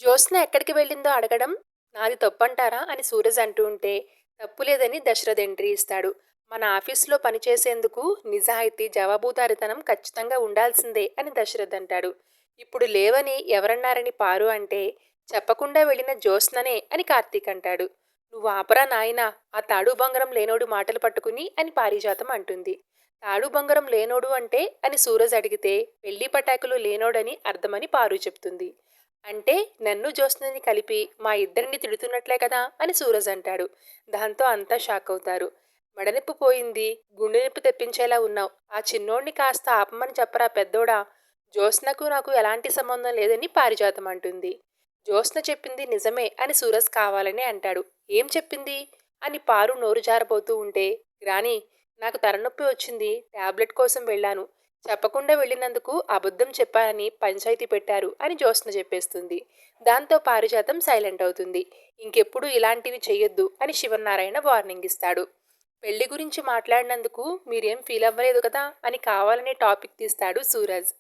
జ్యోత్స్న ఎక్కడికి వెళ్ళిందో అడగడం నాది తప్పంటారా అని సూరజ్ అంటూ ఉంటే, తప్పు లేదని దశరథ్ ఎంట్రీ ఇస్తాడు. మన ఆఫీసులో పనిచేసేందుకు నిజాయితీ, జవాబుదారీతనం ఖచ్చితంగా ఉండాల్సిందే అని దశరథ్ అంటాడు. ఇప్పుడు లేవని ఎవరన్నారని పారు అంటే, చెప్పకుండా వెళ్ళిన జ్యోత్స్ననే అని కార్తీక్ అంటాడు. నువ్వు ఆపరా నాయనా, ఆ తాడు బంగారం లేనోడు మాటలు పట్టుకుని అని పారిజాతం అంటుంది. తాడు బంగారం లేనోడు అంటే అని సూరజ్ అడిగితే, పెళ్లి పటాకులు లేనోడని అర్థమని పారు చెప్తుంది. అంటే నన్ను జ్యోత్స్నని కలిపి మా ఇద్దరిని తిడుతున్నట్లే కదా అని సూరజ్ అంటాడు. దాంతో అంతా షాక్ అవుతారు. మెడనొప్పి పోయింది, గుండె నొప్పి తెప్పించేలా ఉన్నావు. ఆ చిన్నోడిని కాస్త ఆపమని చెప్పరా పెద్దోడా. జ్యోత్స్నకు నాకు ఎలాంటి సంబంధం లేదని పారిజాతం అంటుంది. జ్యోత్స్న చెప్పింది నిజమే అని సూరజ్ కావాలని అంటాడు. ఏం చెప్పింది అని పారు నోరు జారబోతూ ఉంటే, రాణి, నాకు తలనొప్పి వచ్చింది, టాబ్లెట్ కోసం వెళ్ళాను. చెప్పకుండా వెళ్ళినందుకు అబద్ధం చెప్పానని పంచాయతీ పెట్టారు అని జ్యోత్స్న చెప్పేస్తుంది. దాంతో పారిజాతం సైలెంట్ అవుతుంది. ఇంకెప్పుడు ఇలాంటివి చెయ్యొద్దు అని శివనారాయణ వార్నింగ్ ఇస్తాడు. పెళ్లి గురించి మాట్లాడినందుకు మీరేం ఫీల్ అవ్వలేదు కదా అని కావాలనే టాపిక్ తీస్తాడు సూరజ్.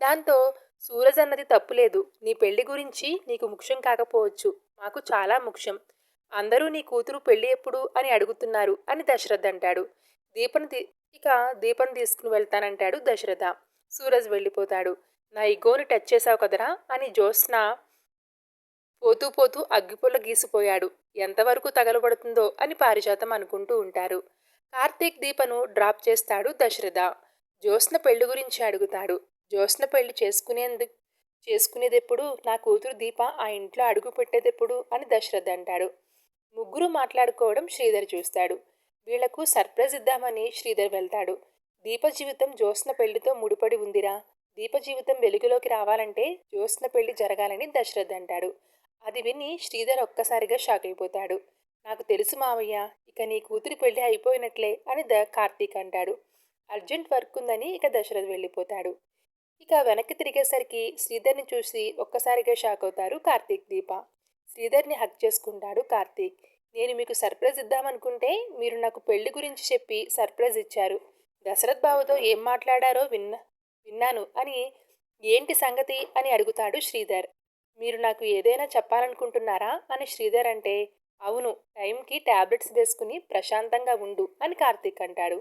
దాంతో సూరజ్ అన్నది తప్పులేదు. నీ పెళ్లి గురించి నీకు ముఖ్యం కాకపోవచ్చు, మాకు చాలా ముఖ్యం. అందరూ నీ కూతురు పెళ్లి ఎప్పుడు అని అడుగుతున్నారు అని దశరథ్ అంటాడు. దీపను ఇక దీపం తీసుకుని వెళ్తానంటాడు దశరథ. సూరజ్ వెళ్ళిపోతాడు. నా ఇగోని టచ్ చేశావు కదరా అని జ్యోత్స్న పోతూ పోతూ అగ్గిపుల్ల గీసిపోయాడు. ఎంతవరకు తగలబడుతుందో అని పారిజాతం అనుకుంటూ ఉంటారు. కార్తీక్ దీపను డ్రాప్ చేస్తాడు దశరథ. జ్యోత్స్న పెళ్లి గురించి అడుగుతాడు. జ్యోత్స్న పెళ్లి చేసుకునేదెప్పుడు, నా కూతురు దీప ఆ ఇంట్లో అడుగు పెట్టేదెప్పుడు అని దశరథ్ అంటాడు. ముగ్గురు మాట్లాడుకోవడం శ్రీధర్ చూస్తాడు. వీళ్లకు సర్ప్రైజ్ ఇద్దామని శ్రీధర్ వెళ్తాడు. దీప జీవితం జ్యోత్స్న పెళ్లితో ముడిపడి ఉందిరా. దీప జీవితం వెలుగులోకి రావాలంటే జ్యోత్స్న పెళ్లి జరగాలని దశరథ్ అంటాడు. అది విని శ్రీధర్ ఒక్కసారిగా షాక్ అయిపోతాడు. నాకు తెలుసు మావయ్య, ఇక నీ కూతురి పెళ్లి అయిపోయినట్లే అని కార్తీక్ అంటాడు. అర్జెంట్ వర్క్ ఉందని ఇక దశరథ్ వెళ్ళిపోతాడు. ఇక వెనక్కి తిరిగేసరికి శ్రీధర్ని చూసి ఒక్కసారిగా షాక్ అవుతారు కార్తీక్, దీప. శ్రీధర్ని హక్ చేసుకుంటాడు కార్తీక్. నేను మీకు సర్ప్రైజ్ ఇద్దామనుకుంటే మీరు నాకు పెళ్లి గురించి చెప్పి సర్ప్రైజ్ ఇచ్చారు. దశరథ్ బాబుతో ఏం మాట్లాడారో విన్నాను అని, ఏంటి సంగతి అని అడుగుతాడు శ్రీధర్. మీరు నాకు ఏదైనా చెప్పాలనుకుంటున్నారా అని శ్రీధర్ అంటే, అవును, టైంకి టాబ్లెట్స్ వేసుకుని ప్రశాంతంగా ఉండు అని కార్తీక్ అంటాడు.